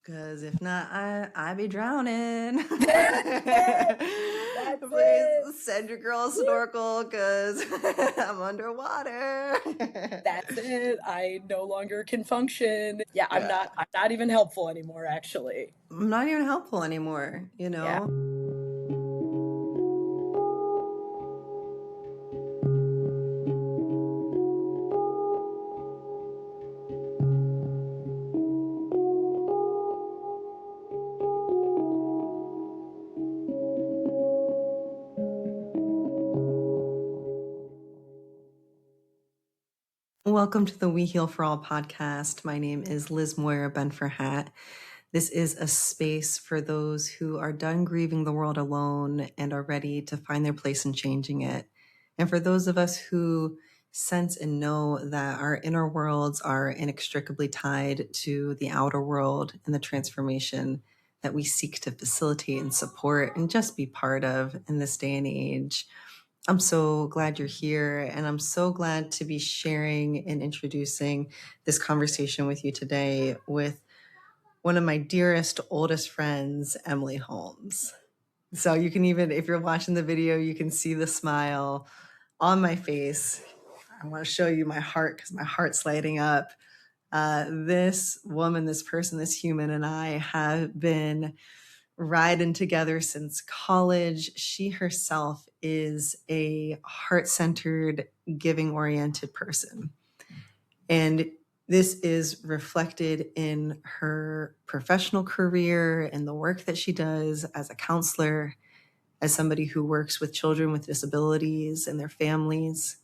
Because if not, I be drowning. That's it. Please send your girl a snorkel because I'm underwater. That's it. I no longer can function. Yeah, I'm Yeah. not I'm not even helpful anymore, actually. I'm not even helpful anymore, Yeah. Welcome to the We Heal for All podcast. My name is Liz Moyer Benferhat. This is a space for those who are done grieving the world alone and are ready to find their place in changing it. And for those of us who sense and know that our inner worlds are inextricably tied to the outer world and the transformation that we seek to facilitate and support and just be part of in this day and age. I'm so glad you're here, and I'm so glad to be sharing and introducing this conversation with you today with one of my dearest, oldest friends, Emily Holmes. So you can even, if you're watching the video, you can see the smile on my face. I want to show you my heart because my heart's lighting up. This woman, this person, this human, and I have been riding together since college. She herself is a heart-centered, giving-oriented person. And this is reflected in her professional career and the work that she does as a counselor, as somebody who works with children with disabilities and their families.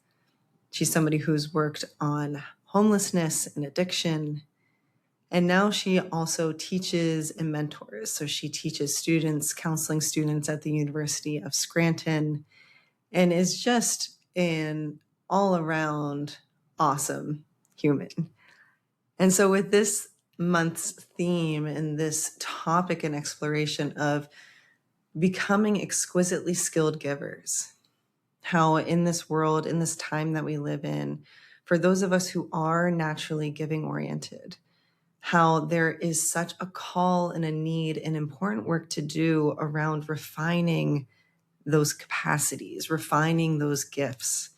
She's somebody who's worked on homelessness and addiction. And now she also teaches and mentors. So she teaches students, counseling students at the University of Scranton, and is just an all around awesome human. And so, with this month's theme and this topic and exploration of becoming exquisitely skilled givers, how in this world, in this time that we live in, for those of us who are naturally giving oriented, how there is such a call and a need and important work to do around refining those capacities, refining those gifts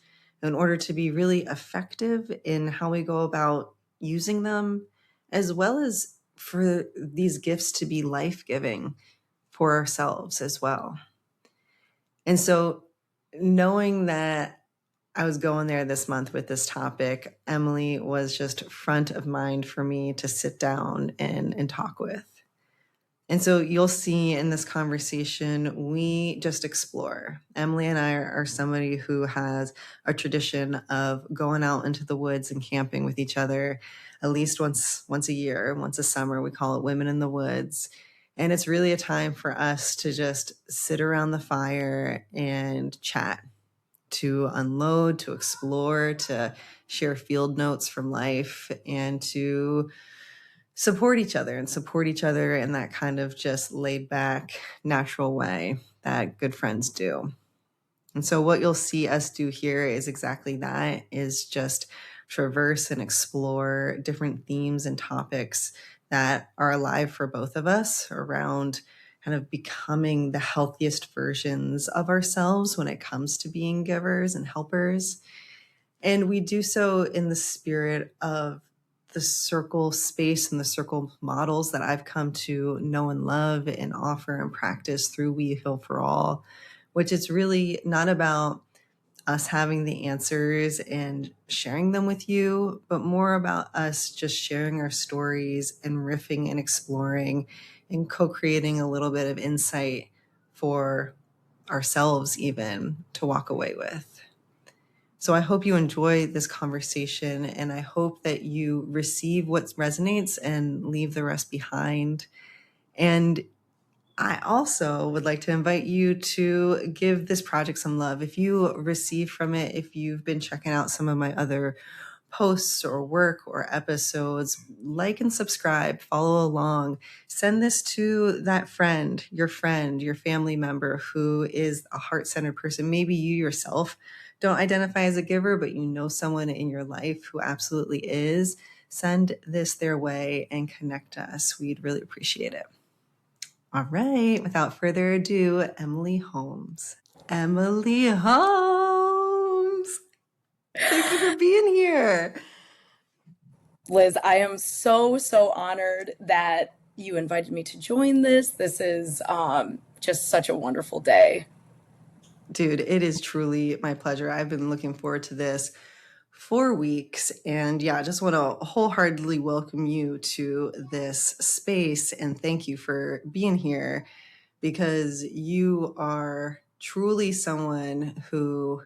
in order to be really effective in how we go about using them, as well as for these gifts to be life-giving for ourselves as well. And so knowing that I was going there this month with this topic, Emily was just front of mind for me to sit down and talk with. And so you'll see in this conversation, we just explore. Emily and I are somebody who has a tradition of going out into the woods and camping with each other at least once a year, once a summer. We call it Women in the Woods. And it's really a time for us to just sit around the fire and chat, to unload, to explore, to share field notes from life, and to support each other in that kind of just laid back, natural way that good friends do. And so what you'll see us do here is exactly that, is just traverse and explore different themes and topics that are alive for both of us around kind of becoming the healthiest versions of ourselves when it comes to being givers and helpers. And we do so in the spirit of the circle space and the circle models that I've come to know and love and offer and practice through We Heal for All, which is really not about us having the answers and sharing them with you, but more about us just sharing our stories and riffing and exploring and co-creating a little bit of insight for ourselves even to walk away with. So I hope you enjoy this conversation, and I hope that you receive what resonates and leave the rest behind. And I also would like to invite you to give this project some love. If you receive from it, if you've been checking out some of my other posts or work or episodes, like and subscribe, follow along, send this to that friend, your family member who is a heart-centered person. Maybe you yourself don't identify as a giver, but you know someone in your life who absolutely is. send this their way and connect us. We'd really appreciate it. All right, without further ado, Emily Holmes. Emily Holmes! Thank you for being here. Liz, I am so honored that you invited me to join this. This is just such a wonderful day. Dude, it is truly my pleasure. I've been looking forward to this for weeks. And yeah, I just want to wholeheartedly welcome you to this space and thank you for being here because you are truly someone who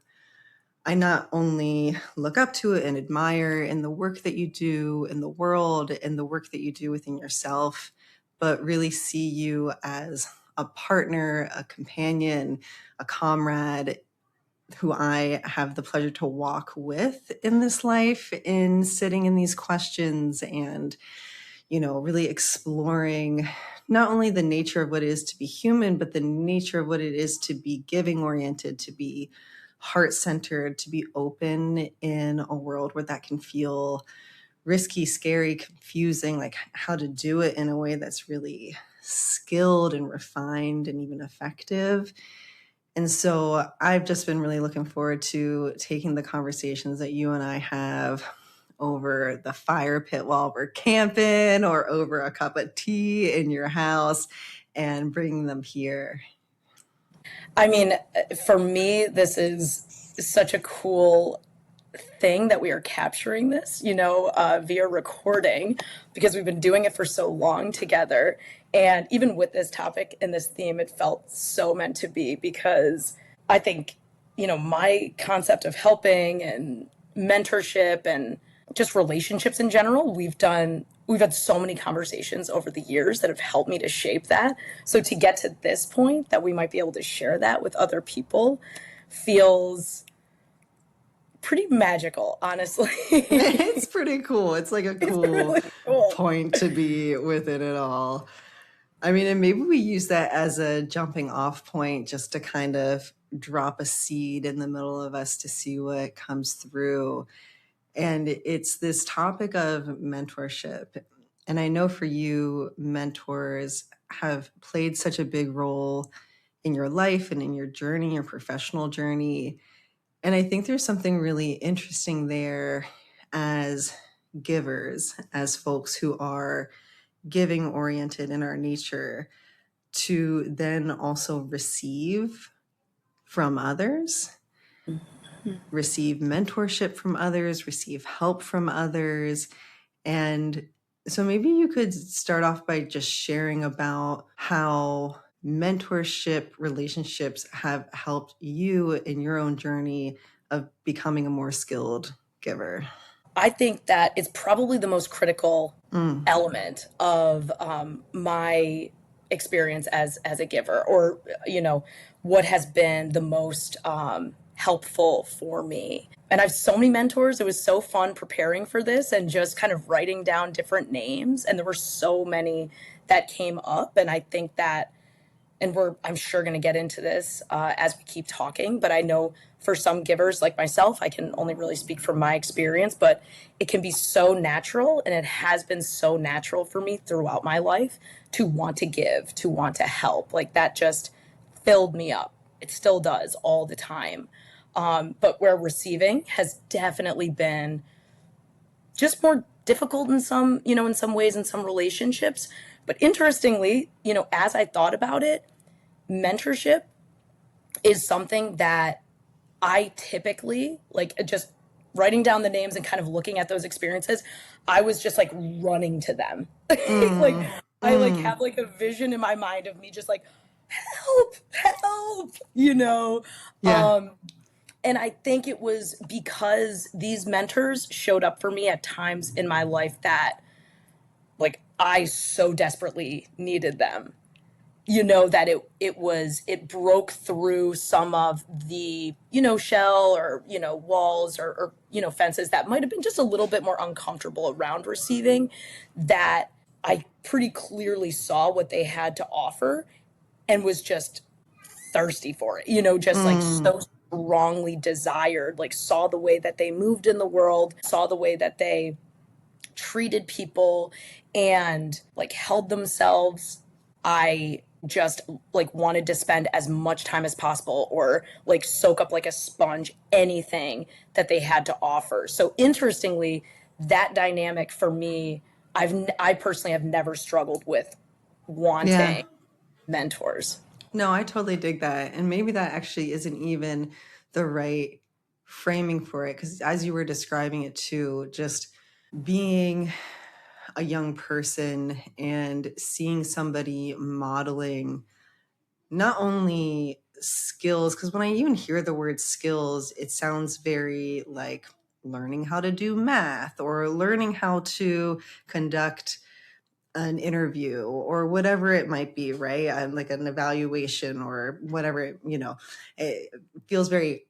I not only look up to and admire in the work that you do in the world and the work that you do within yourself, but really see you as a partner, a companion, a comrade who I have the pleasure to walk with in this life in sitting in these questions and, really exploring not only the nature of what it is to be human, but the nature of what it is to be giving oriented, to be heart centered, to be open in a world where that can feel risky, scary, confusing, like how to do it in a way that's really skilled and refined and even effective. And so I've just been really looking forward to taking the conversations that you and I have over the fire pit while we're camping or over a cup of tea in your house and bringing them here. I mean, for me, this is such a cool thing that we are capturing this, via recording because we've been doing it for so long together. And even with this topic and this theme, it felt so meant to be because I think, my concept of helping and mentorship and just relationships in general, we've had so many conversations over the years that have helped me to shape that. So to get to this point that we might be able to share that with other people feels pretty magical, honestly. It's pretty cool. It's like a cool, really cool point to be within it all. I mean, and maybe we use that as a jumping off point just to kind of drop a seed in the middle of us to see what comes through. And it's this topic of mentorship. And I know for you, mentors have played such a big role in your life and in your journey, your professional journey. And I think there's something really interesting there as givers, as folks who are giving oriented in our nature, to then also receive from others, receive mentorship from others, receive help from others. And so maybe you could start off by just sharing about how mentorship relationships have helped you in your own journey of becoming a more skilled giver. I think that it's probably the most critical element of my experience as a giver, or what has been the most helpful for me. And I have so many mentors. It was so fun preparing for this and just kind of writing down different names. And there were so many that came up. And I think that, and I'm sure going to get into this as we keep talking, but I know for some givers like myself, I can only really speak from my experience, but it can be so natural, and it has been so natural for me throughout my life to want to give, to want to help. Like that just filled me up. It still does all the time. But where receiving has definitely been just more difficult in some ways, in some relationships. But interestingly, as I thought about it, mentorship is something that I typically, like, just writing down the names and kind of looking at those experiences, I was just like running to them. Like I like have like a vision in my mind of me just like, help. Yeah. And I think it was because these mentors showed up for me at times in my life that like I so desperately needed them. That it broke through some of the, shell or, walls or fences that might have been just a little bit more uncomfortable around receiving, that I pretty clearly saw what they had to offer and was just thirsty for it, just like so strongly desired, like saw the way that they moved in the world, saw the way that they treated people and like held themselves. I just like wanted to spend as much time as possible or like soak up like a sponge anything that they had to offer. So interestingly, that dynamic for me, I personally have never struggled with Yeah. wanting mentors. No, I totally dig that. And maybe that actually isn't even the right framing for it. Because as you were describing it too, just being a young person and seeing somebody modeling not only skills, because when I even hear the word skills, it sounds very like learning how to do math or learning how to conduct an interview or whatever it might be, right? Like an evaluation or whatever, it feels very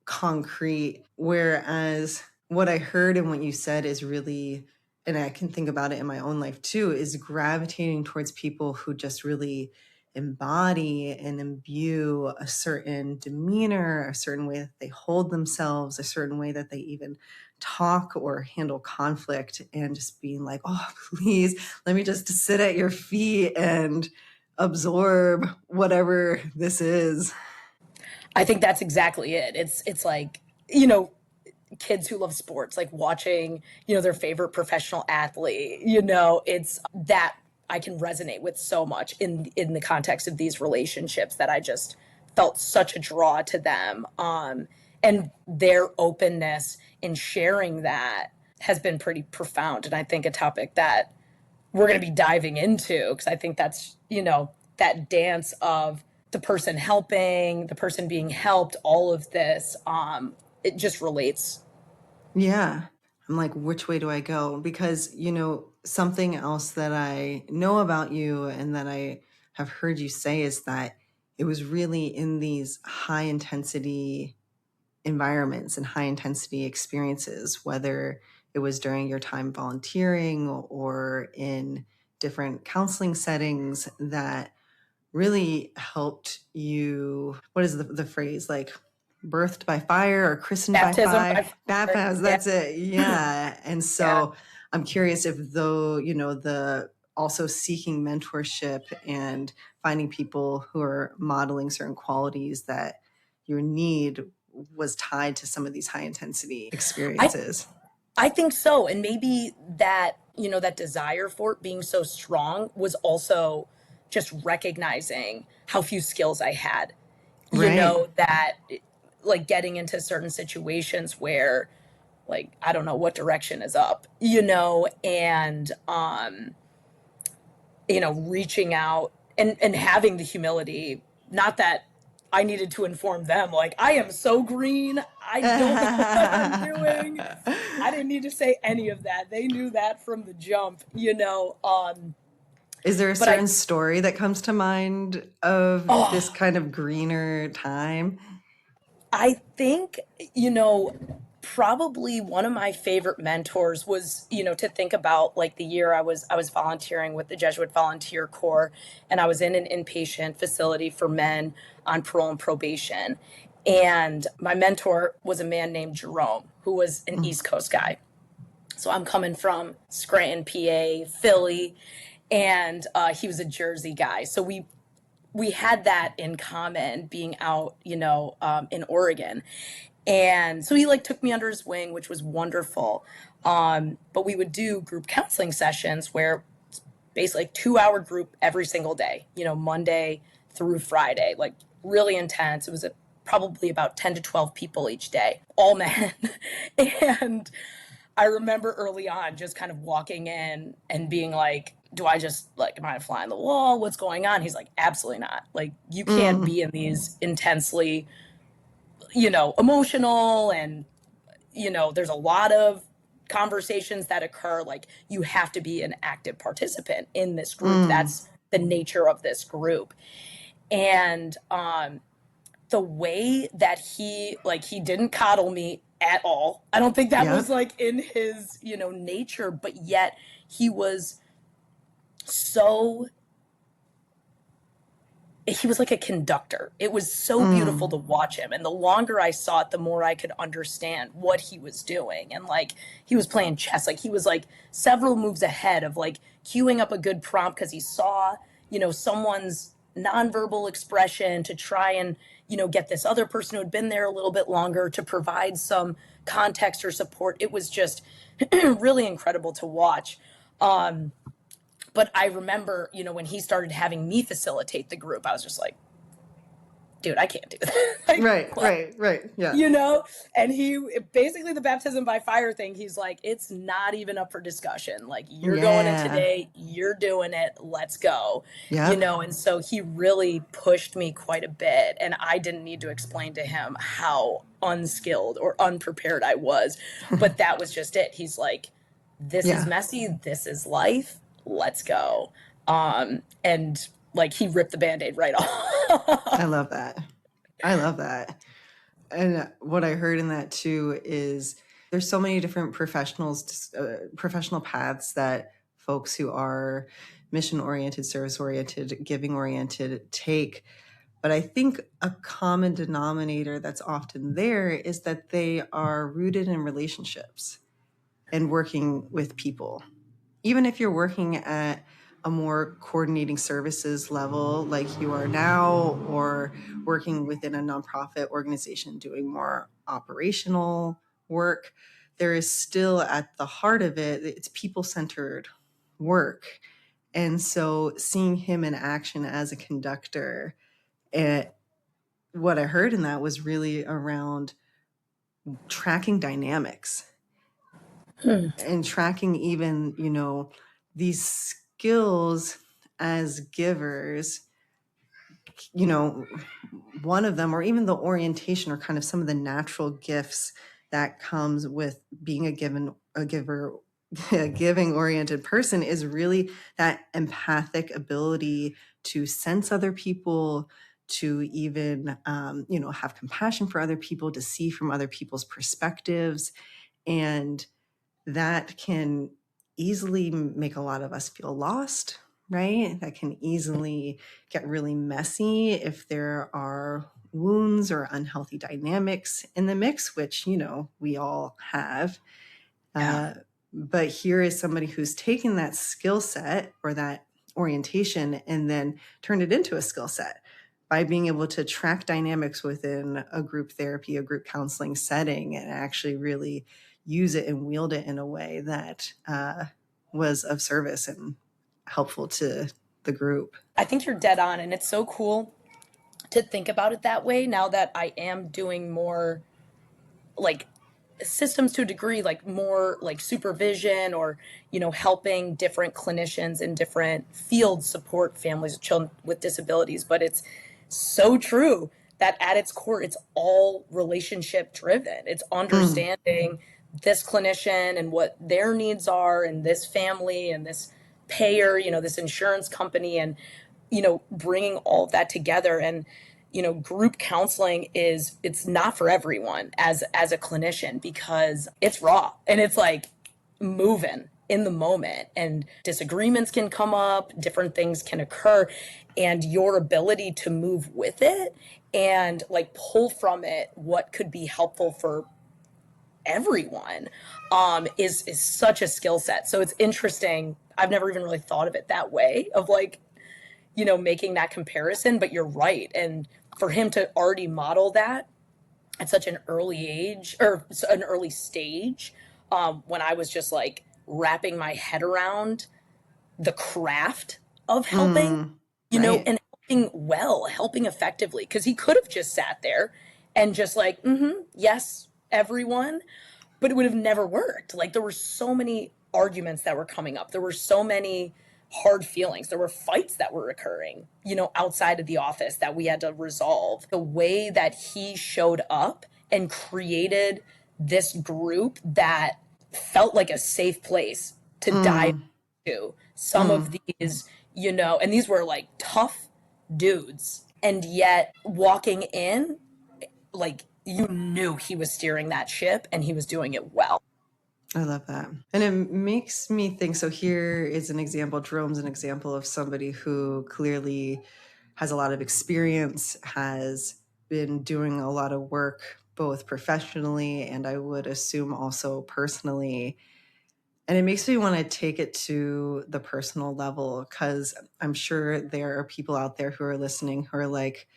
concrete. Whereas what I heard and what you said is really, and I can think about it in my own life too, is gravitating towards people who just really embody and imbue a certain demeanor, a certain way that they hold themselves, a certain way that they even talk or handle conflict, and just being like, oh, please, let me just sit at your feet and absorb whatever this is. I think that's exactly it. It's like, you know, kids who love sports, like watching, you know, their favorite professional athlete, you know, it's that I can resonate with so much in the context of these relationships that I just felt such a draw to them. And their openness in sharing that has been pretty profound. And I think a topic that we're going to be diving into, because I think that's, you know, that dance of the person helping, the person being helped, all of this, it just relates. Yeah. I'm like, which way do I go? Because, something else that I know about you and that I have heard you say is that it was really in these high intensity environments and high intensity experiences, whether it was during your time volunteering or in different counseling settings, that really helped you. What is the phrase, like birthed by fire or christened by Baptism fire? by fire. Baptized, Yeah. that's it. Yeah. And Yeah. so I'm curious if, though, the also seeking mentorship and finding people who are modeling certain qualities that your need was tied to some of these high intensity I experiences. I think so. And maybe that, you know, that desire for it being so strong was also just recognizing how few skills I had. You Right. know, that like getting into certain situations where like I don't know what direction is up, you know, and you know, reaching out and having the humility, not that I needed to inform them like I am so green, I don't know what I'm doing. I didn't need to say any of that. They knew that from the jump, you know. Is there a But I certain story that comes to mind of this oh, kind of greener time? I think, you know, probably one of my favorite mentors was, you know, to think about like the year I was volunteering with the Jesuit Volunteer Corps, and I was in an inpatient facility for men on parole and probation. And my mentor was a man named Jerome, who was an Mm. East Coast guy. So I'm coming from Scranton, PA, Philly, and he was a Jersey guy. So we had that in common, being out, you know, in Oregon. And so he like took me under his wing, which was wonderful. But we would do group counseling sessions where it's basically like 2 hour group every single day, you know, Monday through Friday, like really intense. It was probably about 10 to 12 people each day, all men. And I remember early on just kind of walking in and being like, do I just like, am I a fly on the wall? What's going on? He's like, absolutely not. Like, you can't Mm. be in these intensely, you know, emotional and, you know, there's a lot of conversations that occur. Like, you have to be an active participant in this group. Mm. That's the nature of this group. And the way that he didn't coddle me at all. I don't think that was Yep. like in his, you know, nature, but yet he was so he was like a conductor. It was so beautiful to watch him. And the longer I saw it, the more I could understand what he was doing. And like he was playing chess. Like he was like several moves ahead of like queuing up a good prompt because he saw, someone's nonverbal expression to try and, get this other person who had been there a little bit longer to provide some context or support. It was just really incredible to watch. But I remember, when he started having me facilitate the group, I was just like, dude, I can't do that. Like, right. Yeah. And he basically the baptism by fire thing, he's like, it's not even up for discussion. Like, you're going in today, you're doing it, let's go. Yeah. And so he really pushed me quite a bit. And I didn't need to explain to him how unskilled or unprepared I was. But that was just it. He's like, this is messy, this is life, let's go. And like he ripped the Band-Aid right off. I love that. And what I heard in that too is there's so many different professional paths that folks who are mission-oriented, service-oriented, giving-oriented take. But I think a common denominator that's often there is that they are rooted in relationships and working with people. Even if you're working at a more coordinating services level like you are now, or working within a nonprofit organization doing more operational work, there is still at the heart of it, it's people-centered work. And so seeing him in action as a conductor, what I heard in that was really around tracking dynamics and tracking even, these skills as givers, one of them, or even the orientation or kind of some of the natural gifts that comes with being a giver, a giving oriented person is really that empathic ability to sense other people, to even, have compassion for other people, to see from other people's perspectives. And that can easily make a lot of us feel lost, right? That can easily get really messy if there are wounds or unhealthy dynamics in the mix, which, we all have. But here is somebody who's taken that skill set or that orientation and then turned it into a skill set by being able to track dynamics within a group therapy, a group counseling setting, and actually really use it and wield it in a way that was of service and helpful to the group. I think you're dead on, and it's so cool to think about it that way now that I am doing more like systems to a degree, like more like supervision or, helping different clinicians in different fields support families of children with disabilities. But it's so true that at its core, it's all relationship driven. It's understanding this clinician and what their needs are, and this family and this payer, this insurance company, and, bringing all of that together. And, group counseling it's not for everyone as a clinician, because it's raw and it's like moving in the moment, and disagreements can come up, different things can occur, and your ability to move with it and like pull from it what could be helpful for everyone is such a skill set. So it's interesting. I've never even really thought of it that way, of like, making that comparison, but you're right. And for him to already model that at such an early age or an early stage, when I was just like wrapping my head around the craft of helping, and helping effectively, because he could have just sat there and just like, yes, everyone, but it would have never worked. Like there were so many arguments that were coming up. There were so many hard feelings. There were fights that were occurring, outside of the office that we had to resolve. The way that he showed up and created this group that felt like a safe place to dive into some of these, and these were like tough dudes. And yet walking in, like you knew he was steering that ship and he was doing it well. I love that. And it makes me think, so here is an example, Jerome's an example of somebody who clearly has a lot of experience, has been doing a lot of work, both professionally and I would assume also personally. And it makes me want to take it to the personal level, because I'm sure there are people out there who are listening who are like,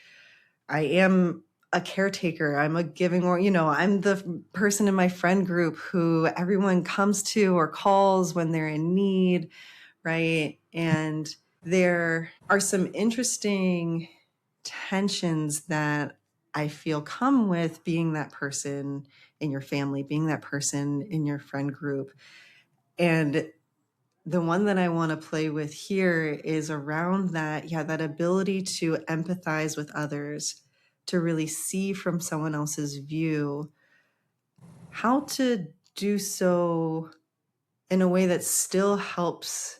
I am a caretaker. I'm a giving, or, I'm the person in my friend group who everyone comes to or calls when they're in need, right? And there are some interesting tensions that I feel come with being that person in your family, being that person in your friend group. And the one that I want to play with here is around that, that ability to empathize with others, to really see from someone else's view, how to do so in a way that still helps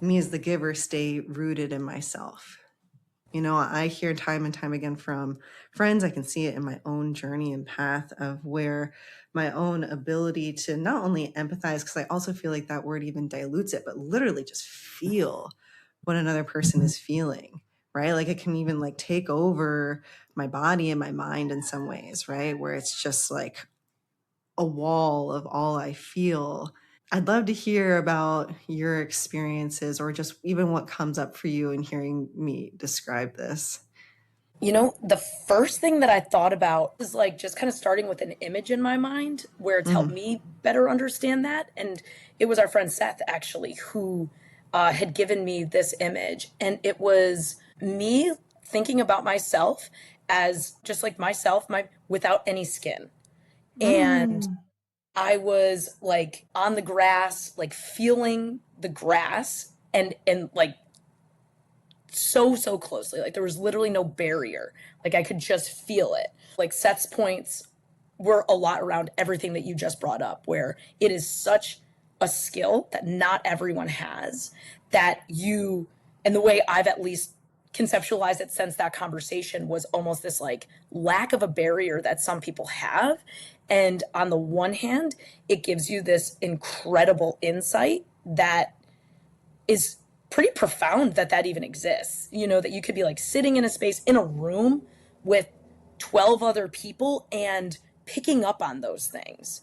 me as the giver stay rooted in myself. I hear time and time again from friends, I can see it in my own journey and path of where my own ability to not only empathize, because I also feel like that word even dilutes it, but literally just feel what another person is feeling, right? Like it can even like take over my body and my mind in some ways, right? Where it's just like a wall of all I feel. I'd love to hear about your experiences, or just even what comes up for you in hearing me describe this. The first thing that I thought about is like just kind of starting with an image in my mind where it's helped me better understand that. And it was our friend Seth, actually, who had given me this image. And it was me thinking about myself as just like myself, without any skin. And I was like on the grass, like feeling the grass and like so closely. Like there was literally no barrier. Like I could just feel it. Like Seth's points were a lot around everything that you just brought up, where it is such a skill that not everyone has, that you, and the way I've at least conceptualized it since that conversation was almost this like lack of a barrier that some people have. And on the one hand, it gives you this incredible insight that is pretty profound, that even exists. That you could be like sitting in a space in a room with 12 other people and picking up on those things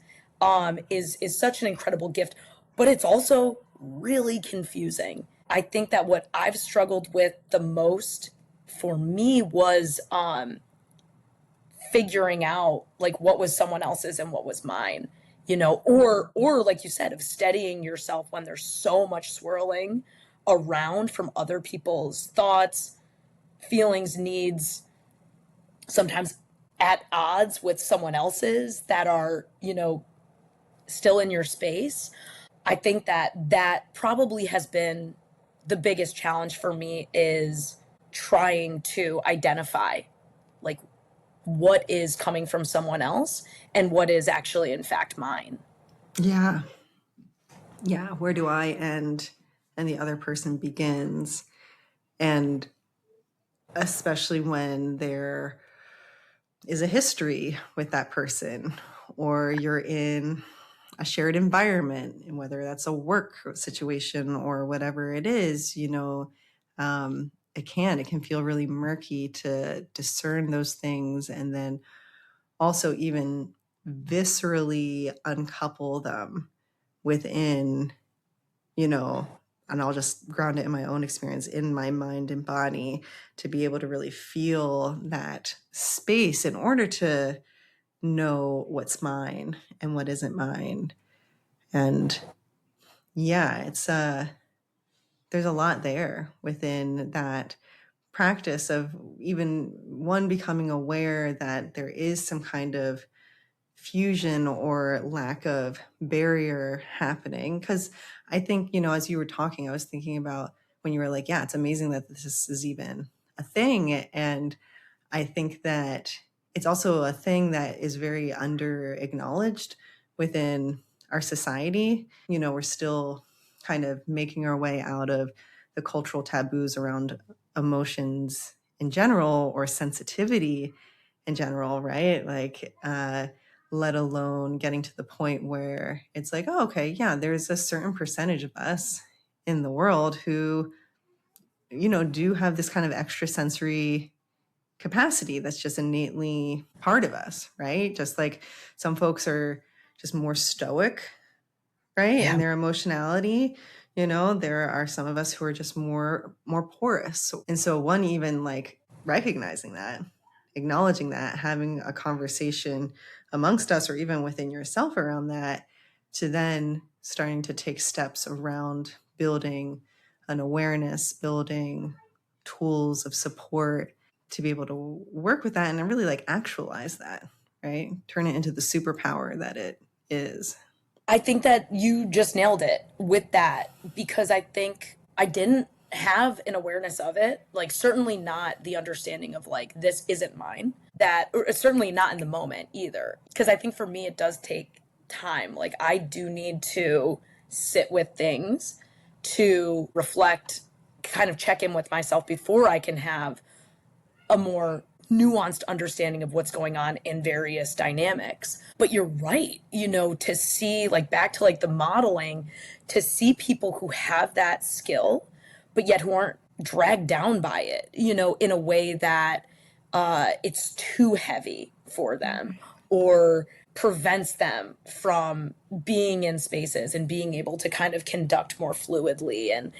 is such an incredible gift, but it's also really confusing. I think that what I've struggled with the most for me was figuring out like what was someone else's and what was mine, or like you said, of steadying yourself when there's so much swirling around from other people's thoughts, feelings, needs, sometimes at odds with someone else's that are, still in your space. I think that probably has been the biggest challenge for me, is trying to identify like what is coming from someone else and what is actually in fact mine. Yeah. Yeah. Where do I end and the other person begins? And especially when there is a history with that person, or you're in a shared environment, and whether that's a work situation or whatever it is, it can feel really murky to discern those things, and then also even viscerally uncouple them within, and I'll just ground it in my own experience, in my mind and body, to be able to really feel that space in order to know what's mine and what isn't mine. And yeah, there's a lot there within that practice of even one becoming aware that there is some kind of fusion or lack of barrier happening. Because I think, as you were talking, I was thinking about when you were like, yeah, it's amazing that this is even a thing. And I think that it's also a thing that is very under acknowledged within our society. We're still kind of making our way out of the cultural taboos around emotions in general, or sensitivity in general, right? Like, let alone getting to the point where it's like, oh, okay, yeah, there's a certain percentage of us in the world who do have this kind of extrasensory capacity that's just innately part of us, right? Just like some folks are just more stoic, right? Yeah. In their emotionality, there are some of us who are just more porous. And so one, even like recognizing that, acknowledging that, having a conversation amongst us or even within yourself around that, to then starting to take steps around building an awareness, building tools of support to be able to work with that and really like actualize that, right? Turn it into the superpower that it is. I think that you just nailed it with that, because I think I didn't have an awareness of it. Like, certainly not the understanding of like, this isn't mine. That, or certainly not in the moment either. Because I think for me, it does take time. Like, I do need to sit with things to reflect, kind of check in with myself before I can have a more nuanced understanding of what's going on in various dynamics. But you're right, to see, like, back to like the modeling, to see people who have that skill, but yet who aren't dragged down by it, in a way that it's too heavy for them or prevents them from being in spaces and being able to kind of conduct more fluidly and,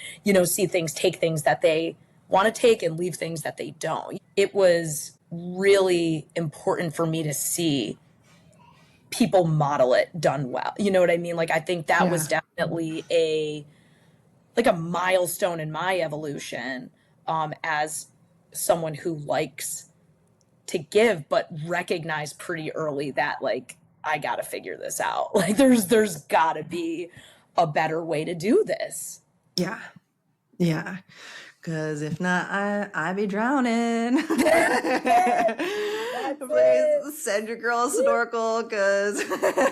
see things, take things that they want to take and leave things that they don't. It was really important for me to see people model it done well. You know what I mean? Like, I think that was Yeah. definitely a milestone in my evolution, as someone who likes to give, but recognize pretty early that, like, I gotta figure this out. Like, there's gotta be a better way to do this. Yeah. Yeah. Because if not, I be drowning. That's it. Send your girl a snorkel because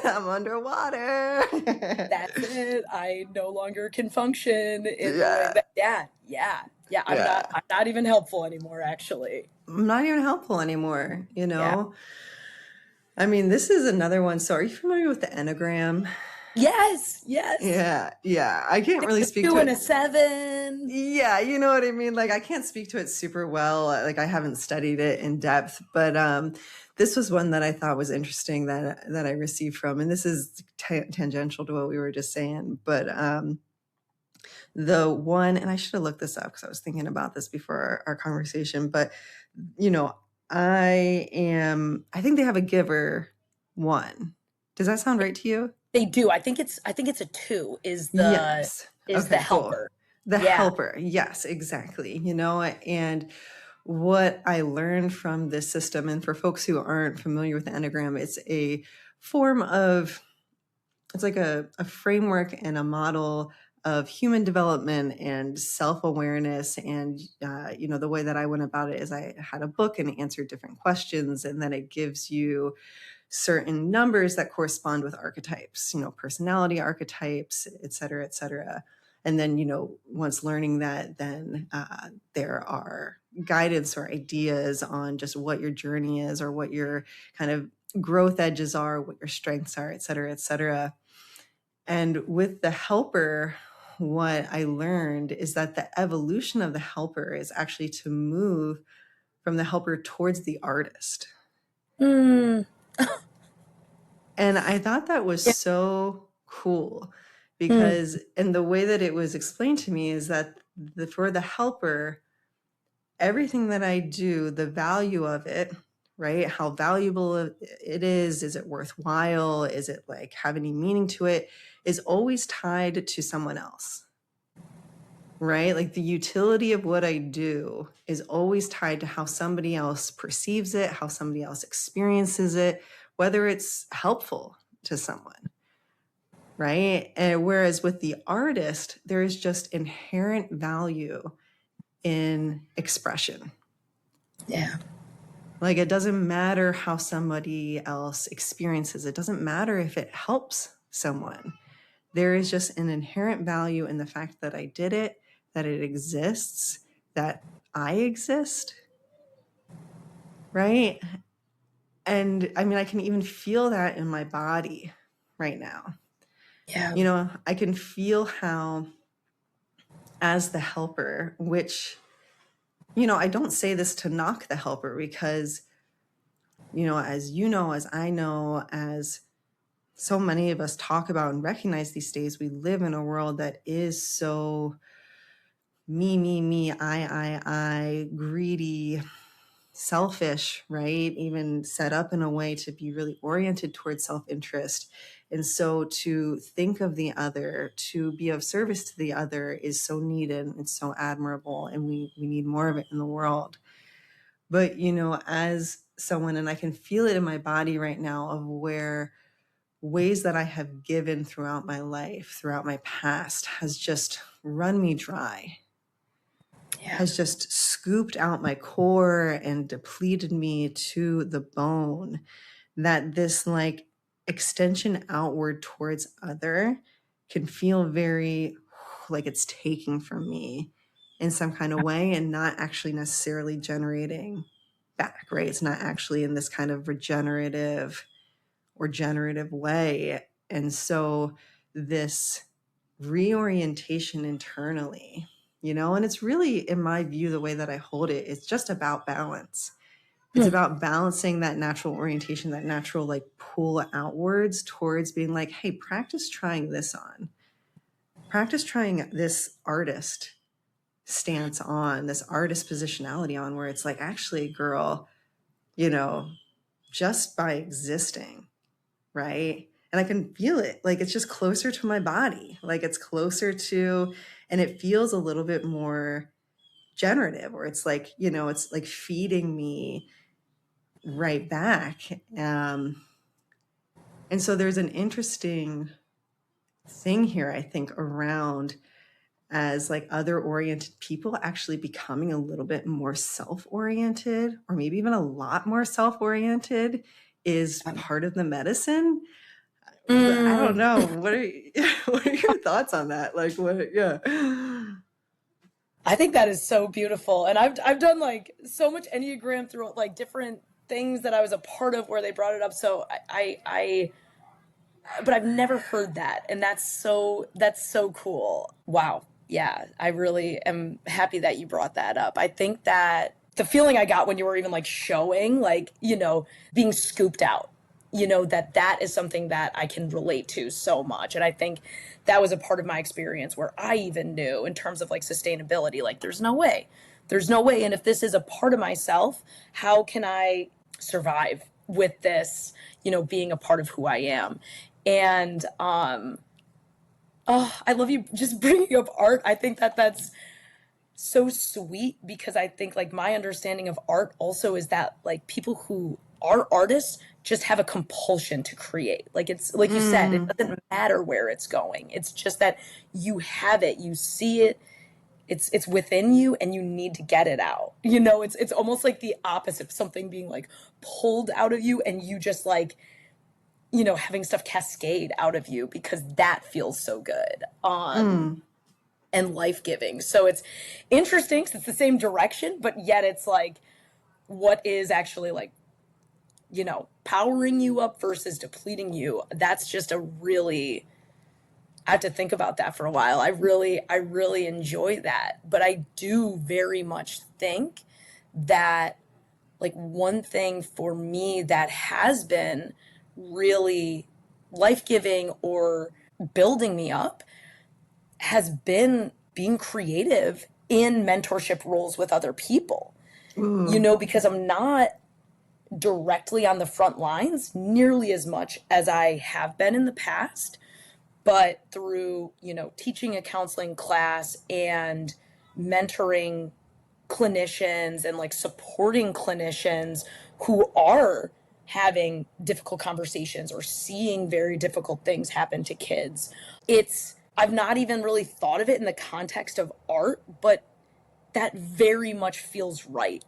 I'm underwater. That's it. I no longer can function in the way Yeah. that, yeah. Yeah. I'm not even helpful anymore, actually. I'm not even helpful anymore, Yeah. I mean, this is another one. So are you familiar with the Enneagram? Yes. Yeah. I can't really speak 2 to and a it. 7. Yeah, you know what I mean? Like, I can't speak to it super well. Like, I haven't studied it in depth, but this was one that I thought was interesting that I received from, and this is tangential to what we were just saying, but the one, and I should have looked this up because I was thinking about this before our conversation, but I think they have a giver one. Does that sound right to you? They do. I think it's a 2 Yes. is the Okay, cool. helper. The Yeah. helper. Yes, exactly. And what I learned from this system, and for folks who aren't familiar with the Enneagram, it's a form of, it's like a framework and a model of human development and self-awareness. And, the way that I went about it is I had a book and answered different questions, and then it gives you certain numbers that correspond with archetypes, personality archetypes, et cetera, et cetera. And then, once learning that, then there are guidance or ideas on just what your journey is or what your kind of growth edges are, what your strengths are, et cetera, et cetera. And with the helper, what I learned is that the evolution of the helper is actually to move from the helper towards the artist. Mm. And I thought that was Yeah. so cool because, and the way that it was explained to me is that for the helper, everything that I do, the value of it, right? How valuable it is it worthwhile? Is it like have any meaning to it? Is always tied to someone else, right? Like the utility of what I do is always tied to how somebody else perceives it, how somebody else experiences it, whether it's helpful to someone, right? And whereas with the artist, there is just inherent value in expression. Yeah. Like it doesn't matter how somebody else experiences it. It doesn't matter if it helps someone. There is just an inherent value in the fact that I did it, that it exists, that I exist, right? And I mean, I can even feel that in my body right now. Yeah. I can feel how, as the helper, which I don't say this to knock the helper because, as I know, as so many of us talk about and recognize these days, we live in a world that is so me, I, greedy, selfish, right? Even set up in a way to be really oriented towards self-interest. And so to think of the other, to be of service to the other is so needed. It's so admirable. And we need more of it in the world. But, as someone, and I can feel it in my body right now of where ways that I have given throughout my life, throughout my past, has just run me dry, has just scooped out my core and depleted me to the bone, that this like extension outward towards other can feel very like it's taking from me in some kind of way and not actually necessarily generating back, right? It's not actually in this kind of regenerative or generative way. And so this reorientation internally, and it's really, in my view, the way that I hold it, it's just about balance. It's about balancing that natural orientation, that natural like pull outwards towards being like, hey, practice trying this on. Practice trying this artist stance on, this artist positionality on, where it's like, actually, girl, just by existing, right? And I can feel it. Like it's just closer to my body. Like it's closer to, and it feels a little bit more generative, or it's like, it's like feeding me right back. And so there's an interesting thing here, I think, around as like other oriented people actually becoming a little bit more self-oriented, or maybe even a lot more self-oriented, is part of the medicine. I don't know. What are your thoughts on that? Like what? Yeah. I think that is so beautiful. And I've done like so much Enneagram through like different things that I was a part of where they brought it up. So but I've never heard that. And that's so cool. Wow. Yeah. I really am happy that you brought that up. I think that the feeling I got when you were even like showing, like, being scooped out, that is something that I can relate to so much. And I think that was a part of my experience where I even knew in terms of like sustainability, like there's no way. And if this is a part of myself, how can I survive with this, being a part of who I am? And, I love you just bringing up art. I think that that's so sweet because I think like my understanding of art also is that like people who are artists just have a compulsion to create. Like it's like you said, it doesn't matter where it's going. It's just that you have it, you see it, it's within you and you need to get it out. It's almost like the opposite of something being like pulled out of you and you just like, having stuff cascade out of you because that feels so good. And life-giving. So it's interesting because it's the same direction, but yet it's like, what is actually like, powering you up versus depleting you? That's just I have to think about that for a while. I really enjoy that. But I do very much think that like one thing for me that has been really life-giving or building me up has been being creative in mentorship roles with other people. Because I'm not directly on the front lines nearly as much as I have been in the past, but through, teaching a counseling class and mentoring clinicians and like supporting clinicians who are having difficult conversations or seeing very difficult things happen to kids. I've not even really thought of it in the context of art, but that very much feels right.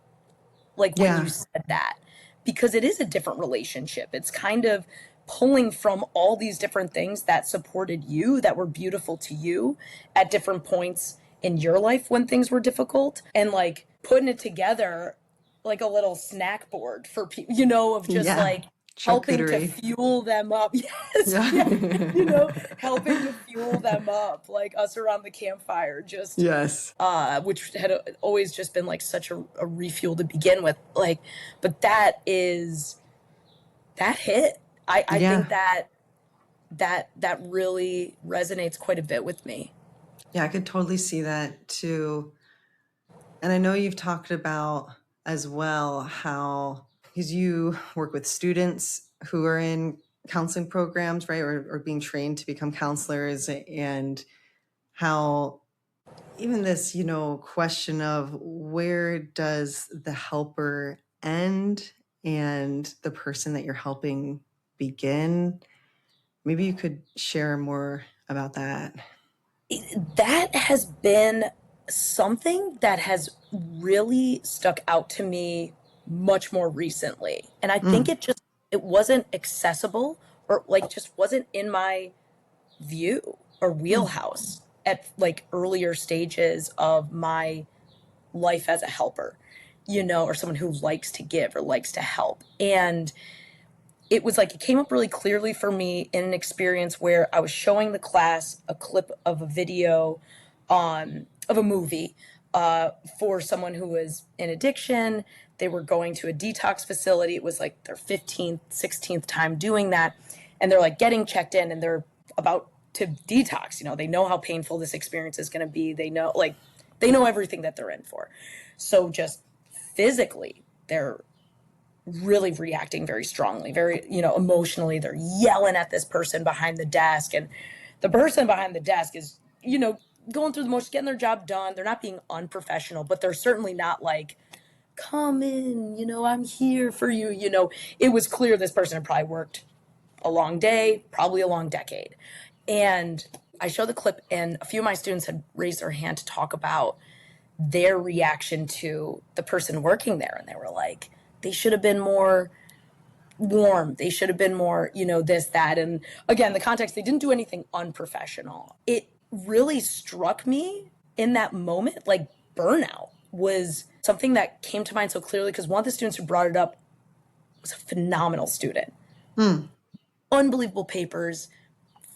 Like when you said that, because it is a different relationship. It's kind of pulling from all these different things that supported you, that were beautiful to you at different points in your life when things were difficult, and like putting it together like a little snack board for people, of just like helping to Charcuterie. fuel them up. Yes, yeah, Yeah. helping to fuel them up, like us around the campfire, just Yes. which had always just been like such a refuel to begin with. Like, but that hit. I Yeah. think that really resonates quite a bit with me. Yeah, I could totally see that too. And I know you've talked about as well how, because you work with students who are in counseling programs, right, or being trained to become counselors, and how even this, question of where does the helper end and the person that you're helping begin? Maybe you could share more about that. That has been something that has really stuck out to me much more recently. And I think Mm, it wasn't accessible, or like just wasn't in my view or mm, wheelhouse at like earlier stages of my life as a helper, or someone who likes to give or likes to help. And it was like it came up really clearly for me in an experience where I was showing the class a clip of a video of a movie for someone who was in addiction. They were going to a detox facility. It was like their 15th, 16th time doing that. And they're like getting checked in and they're about to detox. They know how painful this experience is going to be. They know everything that they're in for. So just physically, they're really reacting very strongly, very, emotionally. They're yelling at this person behind the desk. And the person behind the desk is, going through the motions, getting their job done. They're not being unprofessional, but they're certainly not like, come in, I'm here for you. It was clear this person had probably worked a long day, probably a long decade. And I showed the clip, and a few of my students had raised their hand to talk about their reaction to the person working there. And they were like, they should have been more warm. They should have been more, this, that. And again, the context, they didn't do anything unprofessional. It really struck me in that moment, like burnout was something that came to mind so clearly because one of the students who brought it up was a phenomenal student. mm. Unbelievable papers,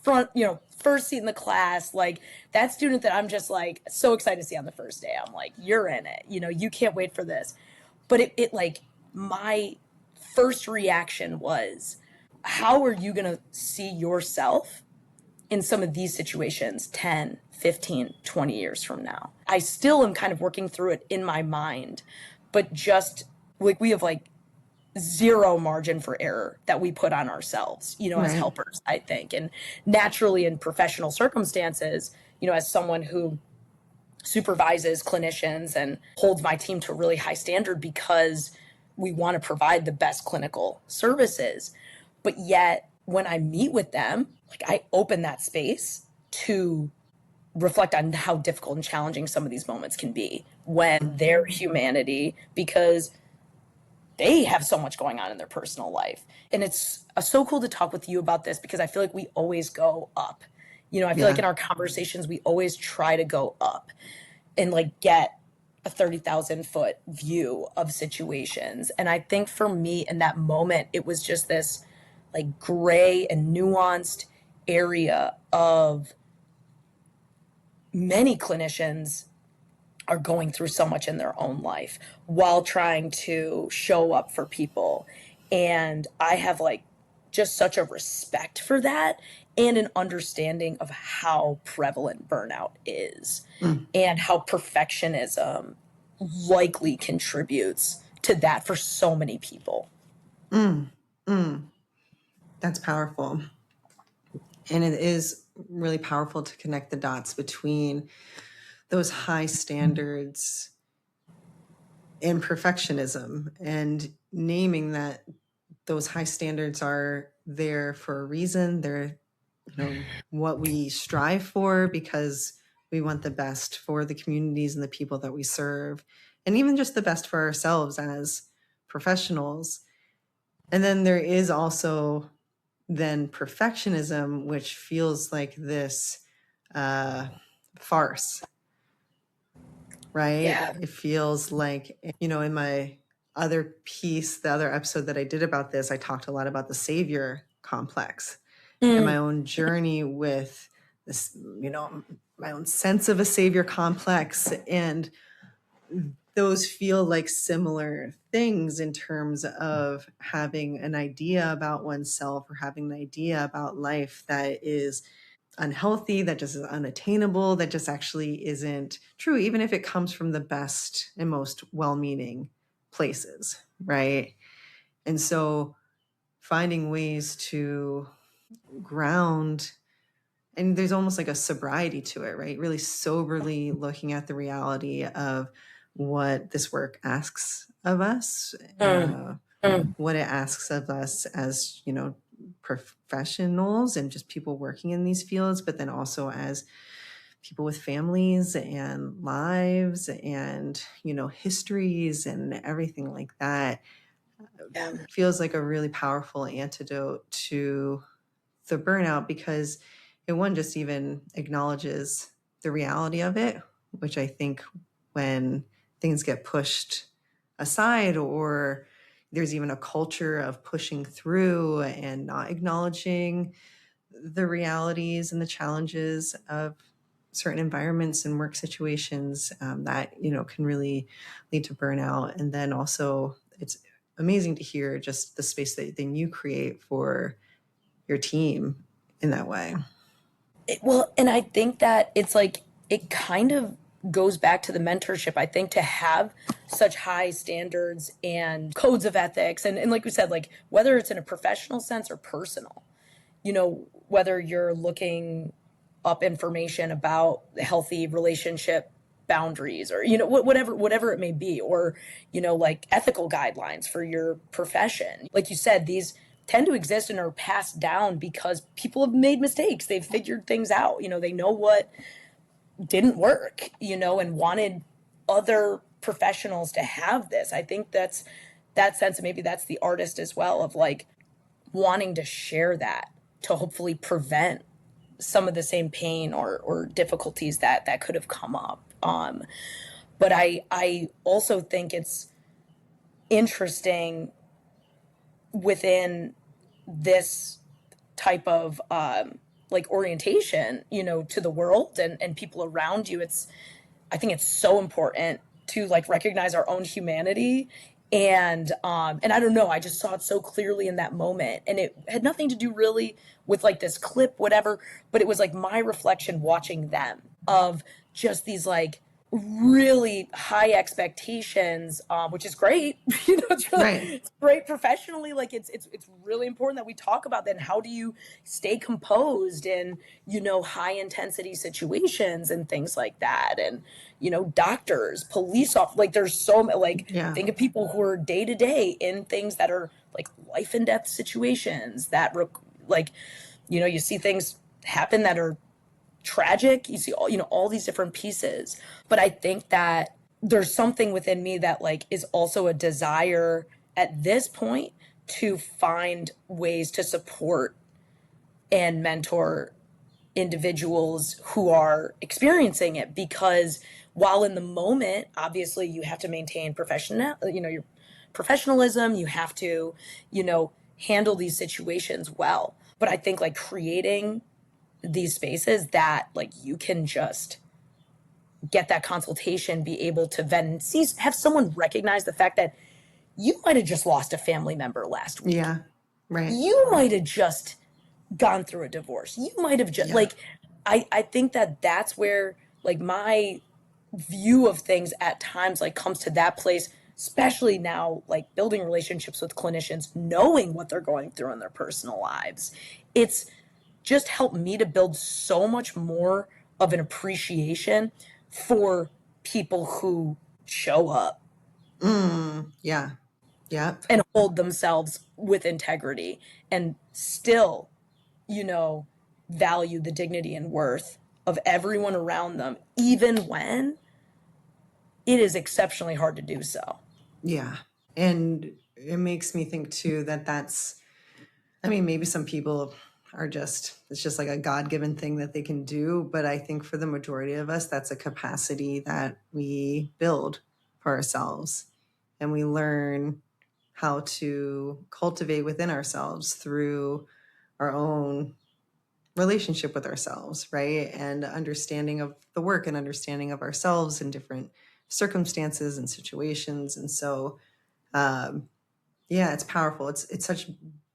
first seat in the class, like that student that I'm just like so excited to see on the first day. I'm like, you're in it, you can't wait for this. But it like my first reaction was, how are you going to see yourself in some of these situations 10, 15, 20 years from now? I still am kind of working through it in my mind, but just like we have like zero margin for error that we put on ourselves, as Right. helpers, I think. And naturally in professional circumstances, as someone who supervises clinicians and holds my team to a really high standard because we want to provide the best clinical services. But yet when I meet with them, like I open that space to reflect on how difficult and challenging some of these moments can be when their humanity, because they have so much going on in their personal life. And it's so cool to talk with you about this because I feel like we always go up. I feel like Yeah. in our conversations, we always try to go up and like get a 30,000-foot view of situations. And I think for me in that moment, it was just this like gray and nuanced area of many clinicians are going through so much in their own life while trying to show up for people. And I have like just such a respect for that and an understanding of how prevalent burnout is Mm, and how perfectionism likely contributes to that for so many people. mm, mm. That's powerful. And it is really powerful to connect the dots between those high standards and perfectionism and naming that those high standards are there for a reason. They're, what we strive for because we want the best for the communities and the people that we serve, and even just the best for ourselves as professionals. And then there is also then perfectionism, which feels like this farce, right? Yeah. It feels like, in my other piece, the other episode that I did about this, I talked a lot about the savior complex and my own journey with this, my own sense of a savior complex. And those feel like similar things in terms of having an idea about oneself or having an idea about life that is unhealthy, that just is unattainable, that just actually isn't true, even if it comes from the best and most well-meaning places, right? And so finding ways to ground, and there's almost like a sobriety to it, right? Really soberly looking at the reality of what this work asks of us, what it asks of us as, professionals and just people working in these fields, but then also as people with families and lives and, histories and everything like that. Yeah. Feels like a really powerful antidote to the burnout because it one just even acknowledges the reality of it, which I think when things get pushed aside or there's even a culture of pushing through and not acknowledging the realities and the challenges of certain environments and work situations, that can really lead to burnout. And then also it's amazing to hear just the space that then you create for your team in that way. Well, and I think that it's like, it kind of goes back to the mentorship. I think to have such high standards and codes of ethics, and like we said, like whether it's in a professional sense or personal, whether you're looking up information about healthy relationship boundaries or whatever it may be, or like ethical guidelines for your profession, like you said, these tend to exist and are passed down because people have made mistakes, they've figured things out, they know what didn't work, and wanted other professionals to have this. I think that's that sense, and maybe that's the artist as well, of like wanting to share that to hopefully prevent some of the same pain or difficulties that could have come up. But I also think it's interesting within this type of like orientation, to the world and people around you. I think it's so important to like recognize our own humanity. And I don't know, I just saw it so clearly in that moment. And it had nothing to do really with like this clip, whatever, but it was like my reflection watching them of just these like really high expectations, which is great. It's really Right. it's great professionally. Like it's really important that we talk about that. And how do you stay composed in high intensity situations and things like that? And doctors, police officers, like there's so like Yeah. think of people who are day to day in things that are like life and death situations that like you see things happen that are tragic. You see all these different pieces. But I think that there's something within me that like is also a desire at this point to find ways to support and mentor individuals who are experiencing it, because while in the moment obviously you have to maintain your professionalism, you have to handle these situations well, but I think like creating these spaces that like you can just get that consultation, be able to vent and see, have someone recognize the fact that you might have just lost a family member last week. Yeah. Right. You might have just gone through a divorce. You might have just like, I think that that's where like my view of things at times like comes to that place, especially now, like building relationships with clinicians, knowing what they're going through in their personal lives. It's just helped me to build so much more of an appreciation for people who show up Yeah. Yep. and hold themselves with integrity and still, value the dignity and worth of everyone around them, even when it is exceptionally hard to do so. Yeah. And it makes me think too maybe some people it's just like a God-given thing that they can do. But I think for the majority of us, that's a capacity that we build for ourselves. and we learn how to cultivate within ourselves through our own relationship with ourselves, right? And understanding of the work and understanding of ourselves in different circumstances and situations. And so, yeah, it's powerful. It's such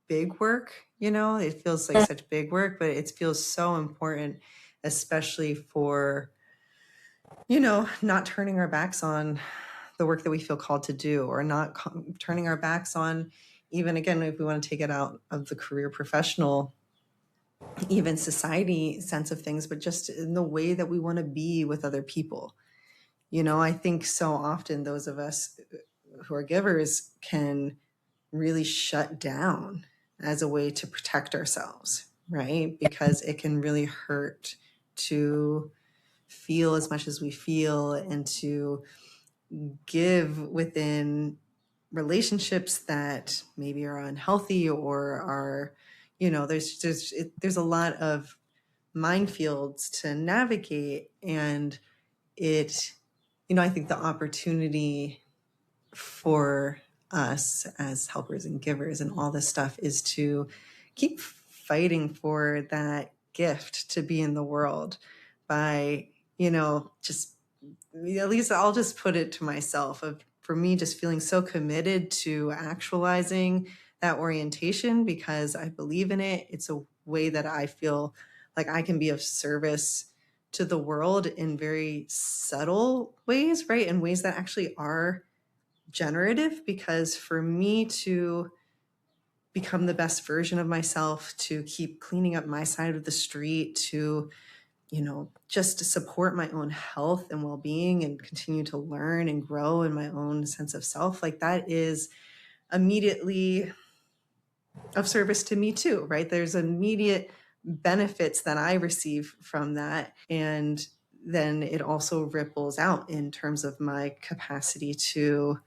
big work, it feels like such big work, but it feels so important, especially for, not turning our backs on the work that we feel called to do, or not turning our backs on, even again, if we want to take it out of the career professional, even society sense of things, but just in the way that we want to be with other people. I think so often those of us who are givers can really shut down as a way to protect ourselves, right? Because it can really hurt to feel as much as we feel and to give within relationships that maybe are unhealthy or are, there's a lot of minefields to navigate. And it, I think the opportunity for us as helpers and givers and all this stuff is to keep fighting for that gift to be in the world by, just, at least I'll just put it to myself, of for me just feeling so committed to actualizing that orientation because I believe in it. It's a way that I feel like I can be of service to the world in very subtle ways, right? In ways that actually are generative, because for me to become the best version of myself, to keep cleaning up my side of the street, to, just to support my own health and well-being and continue to learn and grow in my own sense of self, like that is immediately of service to me too, right? There's immediate benefits that I receive from that. And then it also ripples out in terms of my capacity to,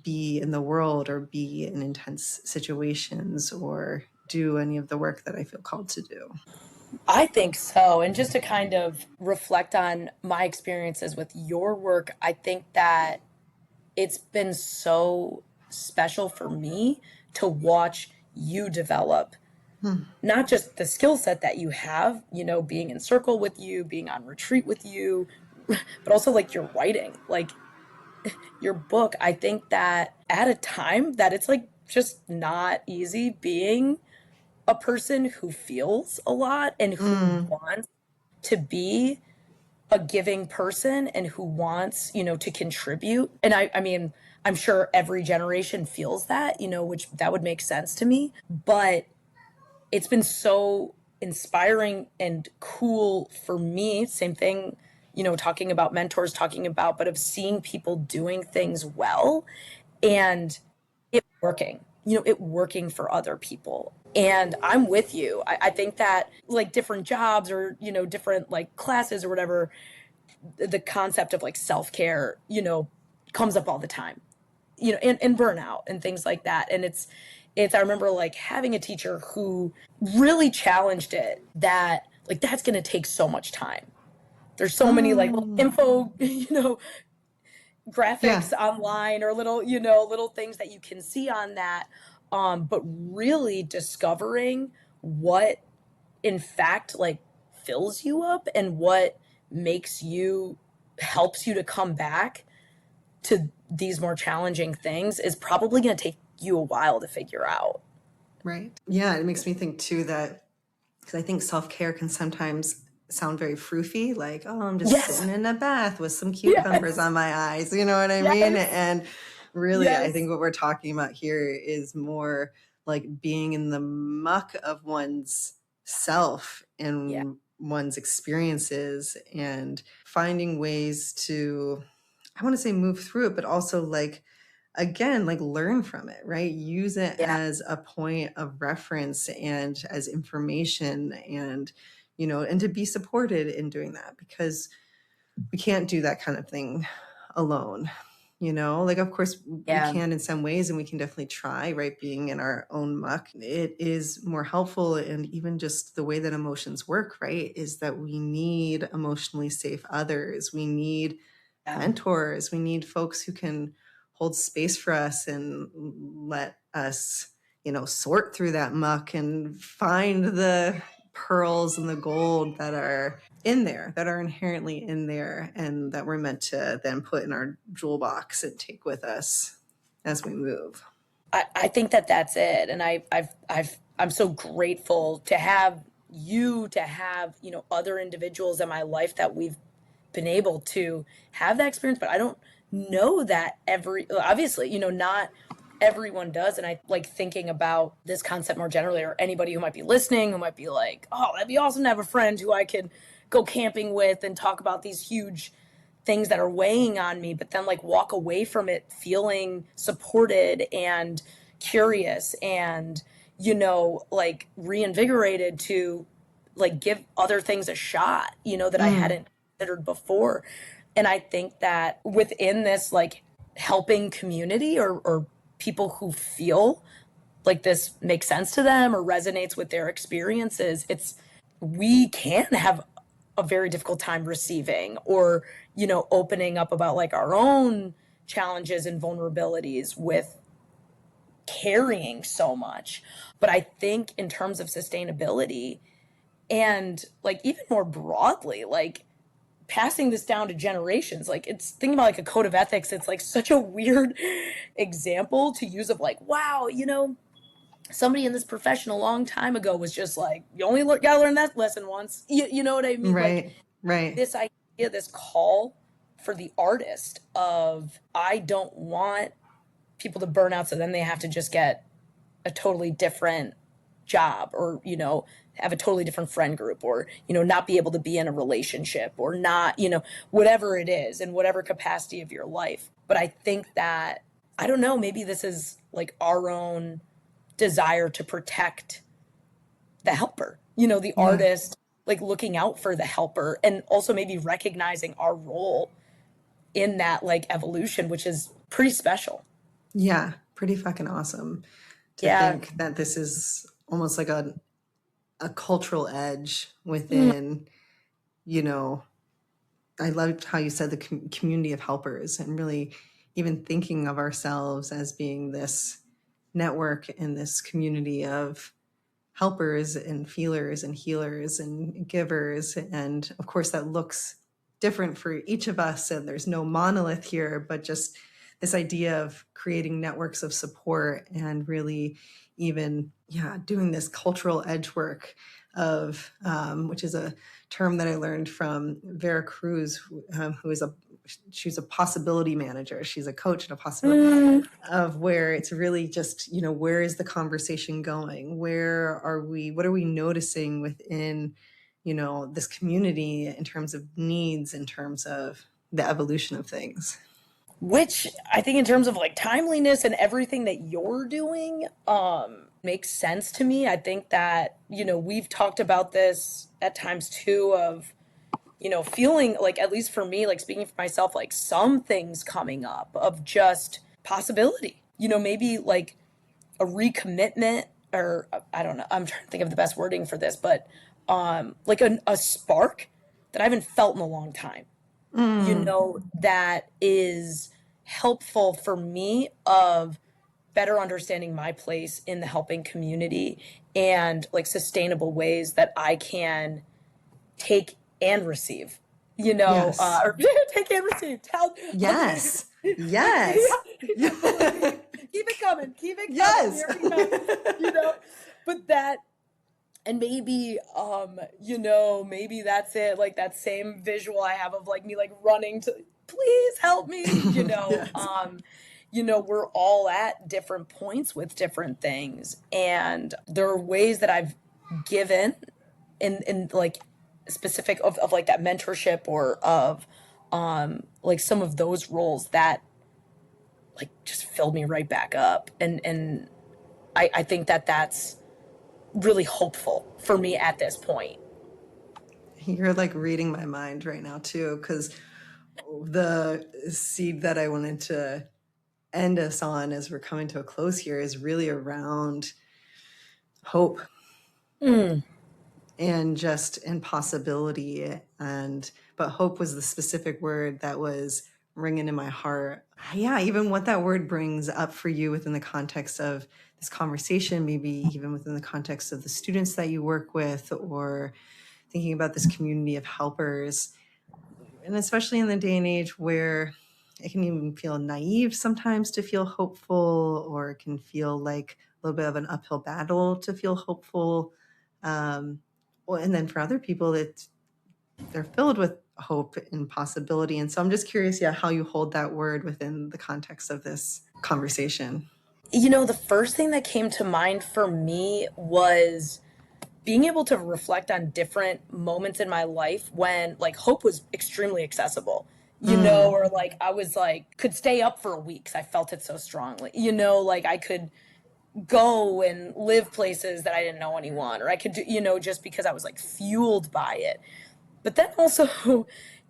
be in the world or be in intense situations or do any of the work that I feel called to do. I think so. And just to kind of reflect on my experiences with your work, I think that it's been so special for me to watch you develop not just the skill set that you have, being in circle with you, being on retreat with you, but also like your writing, like your book. I think that at a time that it's like just not easy being a person who feels a lot and who wants to be a giving person and who wants, to contribute. And I mean, I'm sure every generation feels that, which that would make sense to me. But it's been so inspiring and cool for me. Same thing, talking about mentors, but of seeing people doing things well and it working, it working for other people. And I'm with you. I think that like different jobs or, different like classes or whatever, the concept of like self-care, comes up all the time, and burnout and things like that. And I remember like having a teacher who really challenged it, that like, that's going to take so much time. There's so many like info, graphics online or little things that you can see on that. But really discovering what in fact like fills you up and what helps you to come back to these more challenging things is probably going to take you a while to figure out. Right. Yeah. It makes me think too that, because I think self-care can sometimes sound very froofy, like, oh, I'm just sitting in a bath with some cucumbers on my eyes. You know what I mean? And really, I think what we're talking about here is more like being in the muck of one's self and one's experiences and finding ways to, I want to say move through it, but also like, again, like learn from it, right? Use it as a point of reference and as information and, and to be supported in doing that, because we can't do that kind of thing alone. Like, of course we can in some ways, and we can definitely try, right? Being in our own muck, it is more helpful. And even just the way that emotions work, right? Is that we need emotionally safe others. We need mentors. We need folks who can hold space for us and let us, sort through that muck and find the pearls and the gold that are in there, that are inherently in there, and that we're meant to then put in our jewel box and take with us as we move. I think that that's it. And I'm so grateful to have other individuals in my life that we've been able to have that experience. But I don't know that obviously, not everyone does. And I like thinking about this concept more generally, or anybody who might be listening, who might be like, oh, that'd be awesome to have a friend who I could go camping with and talk about these huge things that are weighing on me, but then like walk away from it feeling supported and curious and, like reinvigorated to like give other things a shot, that I hadn't considered before. And I think that within this like helping community, or people who feel like this makes sense to them or resonates with their experiences, we can have a very difficult time receiving or, opening up about like our own challenges and vulnerabilities with carrying so much. But I think in terms of sustainability and like even more broadly, like passing this down to generations, like it's thinking about like a code of ethics. It's like such a weird example to use of like, wow, somebody in this profession a long time ago was just like, you only gotta learn that lesson once. You know what I mean? Right, right. This idea, this call for the artist of, I don't want people to burn out so then they have to just get a totally different job or, have a totally different friend group or, not be able to be in a relationship or not, whatever it is in whatever capacity of your life. But I think that, I don't know, maybe this is like our own desire to protect the helper, the artist, like looking out for the helper and also maybe recognizing our role in that like evolution, which is pretty special. Yeah, pretty fucking awesome to think that this is almost like a cultural edge within, I loved how you said the community of helpers, and really even thinking of ourselves as being this network and this community of helpers and feelers and healers and givers. And of course, that looks different for each of us. And there's no monolith here, but just this idea of creating networks of support and really even, doing this cultural edge work of, which is a term that I learned from Vera Cruz, she's a possibility manager. She's a coach and a possibility of where it's really just, where is the conversation going? Where are we? What are we noticing within, this community in terms of needs, in terms of the evolution of things? Which I think in terms of like timeliness and everything that you're doing, makes sense to me. I think that, we've talked about this at times too of, feeling like, at least for me, like speaking for myself, like some things coming up of just possibility, maybe like a recommitment or I don't know. I'm trying to think of the best wording for this, but like a spark that I haven't felt in a long time, that is helpful for me of better understanding my place in the helping community and like sustainable ways that I can take and receive, Yes. Or take and receive. Yes. Yes. Keep it coming. Keep it coming. Yes. Here we go. But that, and maybe, maybe that's it. Like that same visual I have of like me like running to, please help me, Yes. We're all at different points with different things. And there are ways that I've given in like specific of like that mentorship or of like some of those roles that like just filled me right back up. And I think that that's really hopeful for me at this point. You're like reading my mind right now too, because the seed that I wanted to end us on as we're coming to a close here is really around hope and just impossibility. But hope was the specific word that was ringing in my heart. Yeah, even what that word brings up for you within the context of this conversation, maybe even within the context of the students that you work with, or thinking about this community of helpers. And especially in the day and age where it can even feel naive sometimes to feel hopeful, or it can feel like a little bit of an uphill battle to feel hopeful. Well, and then for other people, they're filled with hope and possibility. And so I'm just curious, yeah, how you hold that word within the context of this conversation. The first thing that came to mind for me was being able to reflect on different moments in my life when like hope was extremely accessible, or like I was like could stay up for a week 'cause I felt it so strongly, like I could go and live places that I didn't know anyone, or I could do, just because I was like fueled by it. But then also,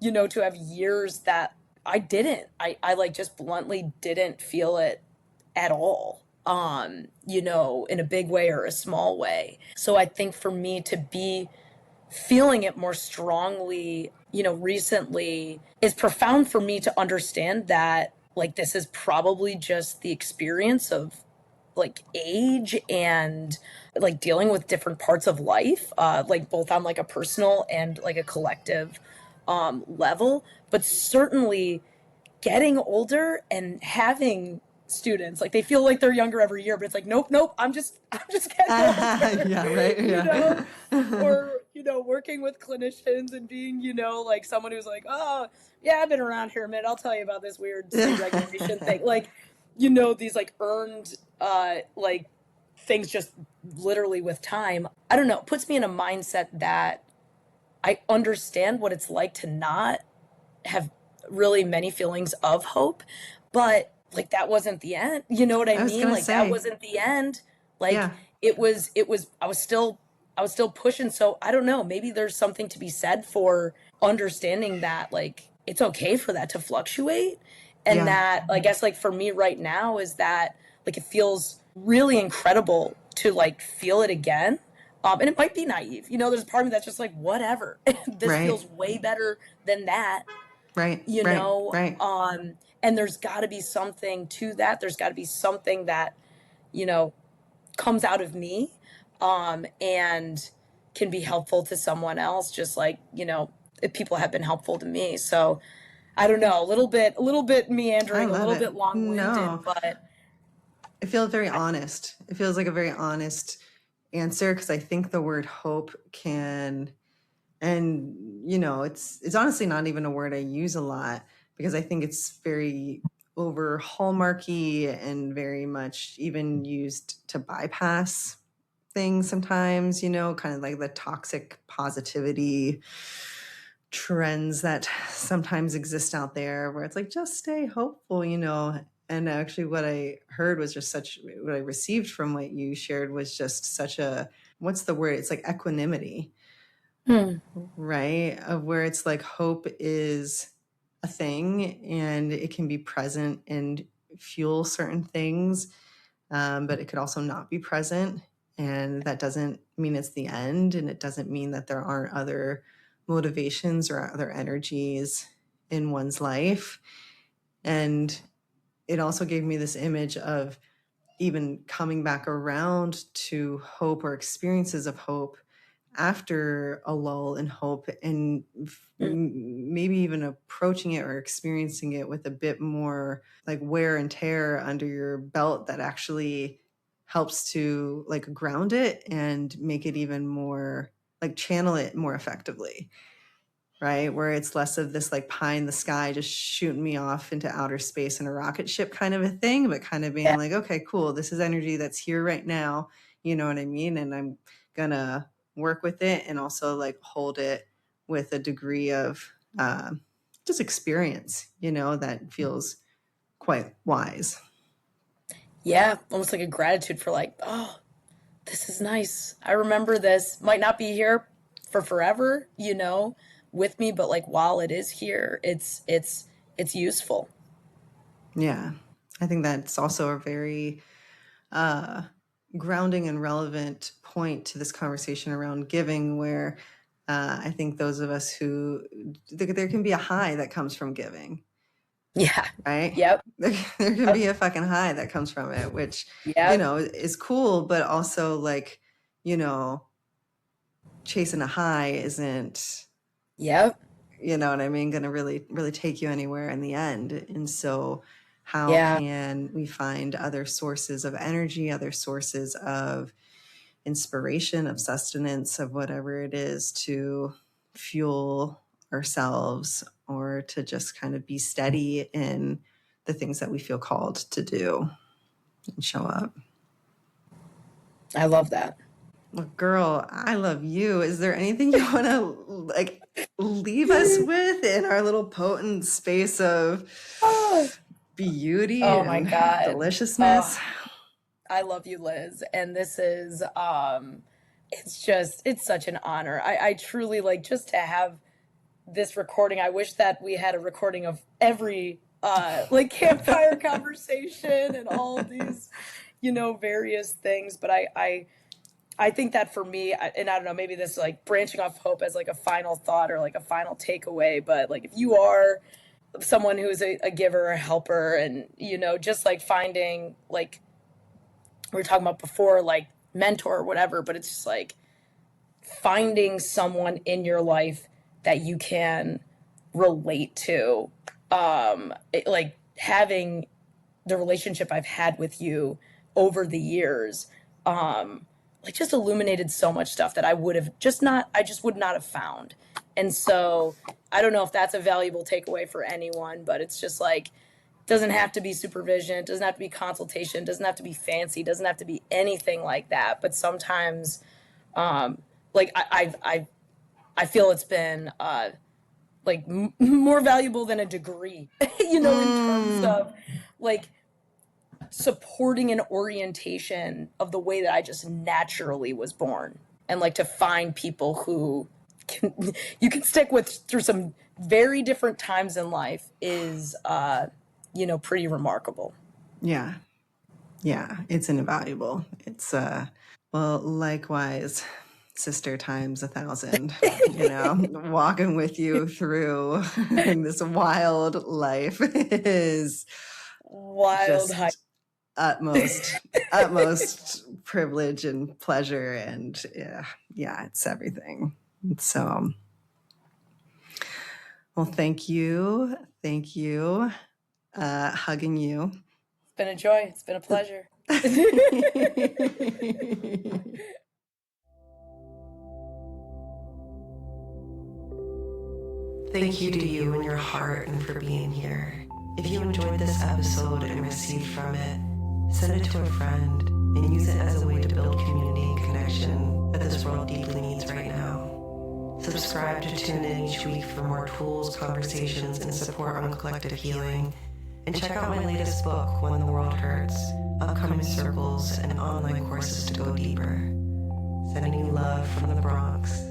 to have years that I didn't, I like just bluntly didn't feel it at all, in a big way or a small way. So I think for me to be feeling it more strongly, recently is profound for me to understand that like this is probably just the experience of like age and like dealing with different parts of life, like both on like a personal and like a collective level, but certainly getting older and having students like they feel like they're younger every year, but it's like nope, I'm just getting older. Yeah, right. you know Yeah. or working with clinicians and being like someone who's like, oh yeah, I've been around here a minute, I'll tell you about this weird sleep regulation thing, like these like earned like things just literally with time. I don't know, it puts me in a mindset that I understand what it's like to not have really many feelings of hope, but like that wasn't the end. You know what I I was mean? gonna Like that say, wasn't the end. Like yeah, it was I was still pushing. So I don't know, maybe there's something to be said for understanding that like it's okay for that to fluctuate. And yeah, that I guess like for me right now is that like it feels really incredible to like feel it again. And it might be naive. There's a part of me that's just like, whatever. This right, feels way better than that, right, you right, know right. um and there's got to be something to that, there's got to be something that you know comes out of me and can be helpful to someone else, just like if people have been helpful to me. So I don't know, a little bit I meandering, a love little it. bit long-winded, No, but it feels very honest. It feels like a very honest answer, because I think the word hope can, and it's honestly not even a word I use a lot, because I think it's very over hallmarky and very much even used to bypass things sometimes, kind of like the toxic positivity trends that sometimes exist out there, where it's like, just stay hopeful. And actually what I heard was just what I received from what you shared was just such a, what's the word? It's like equanimity, hmm, right? Of where it's like hope is a thing and it can be present and fuel certain things, but it could also not be present. And that doesn't mean it's the end. And it doesn't mean that there aren't other motivations or other energies in one's life. And it also gave me this image of even coming back around to hope or experiences of hope after a lull in hope, and hmm, maybe even approaching it or experiencing it with a bit more like wear and tear under your belt, that actually helps to like ground it and make it even more like channel it more effectively, right? Where it's less of this like pie in the sky just shooting me off into outer space in a rocket ship kind of a thing, but kind of being yeah, like, okay, cool, this is energy that's here right now, you know what I mean? And I'm gonna work with it and also like hold it with a degree of just experience, that feels quite wise. yeah, almost like a gratitude for like, oh, this is nice, I remember this, might not be here for forever, with me, but like while it is here, it's useful. Yeah. I think that's also a very uh, grounding and relevant point to this conversation around giving, where I think those of us who, there can be a high that comes from giving, Yeah. right? Yep. There can be a fucking high that comes from it, which, Yep. is cool, but also like, chasing a high isn't, Yep. you know what I mean, going to really take you anywhere in the end. And so how Yeah. can we find other sources of energy, other sources of inspiration, of sustenance, of whatever it is to fuel ourselves, or to just kind of be steady in the things that we feel called to do and show up. I love that. Well, girl, I love you. Is there anything you want to like leave us with in our little potent space of beauty Oh my and God. deliciousness? I love you, Liz. And this is, it's such an honor. I truly like just to have this recording. I wish that we had a recording of every, like campfire conversation and all these, various things. But I think that for me, and I don't know, maybe this like branching off hope as like a final thought or like a final takeaway, but like if you are someone who's a giver, a helper, and, just like finding like, we were talking about before, like mentor or whatever, but it's just like finding someone in your life that you can relate to. Like having the relationship I've had with you over the years, like just illuminated so much stuff that I just would not have found. And so I don't know if that's a valuable takeaway for anyone, but it's just like, doesn't have to be supervision, doesn't have to be consultation, doesn't have to be fancy, doesn't have to be anything like that. But sometimes, like I feel it's been like more valuable than a degree, in terms of like supporting an orientation of the way that I just naturally was born, and like to find people who you can stick with through some very different times in life is pretty remarkable. Yeah. It's invaluable. It's, well, likewise, sister times 1,000, walking with you through this wild life is Wild high. just utmost privilege and pleasure. And yeah, it's everything. So, well, thank you. Hugging you. It's been a joy. It's been a pleasure. Thank you to you and your heart and for being here. If you enjoyed this episode and received from it, send it to a friend and use it as a way to build community and connection that this world deeply needs right now. Subscribe to tune in each week for more tools, conversations, and support on collective healing. And check out my latest book, When the World Hurts, upcoming circles and online courses to go deeper. Sending you love from the Bronx.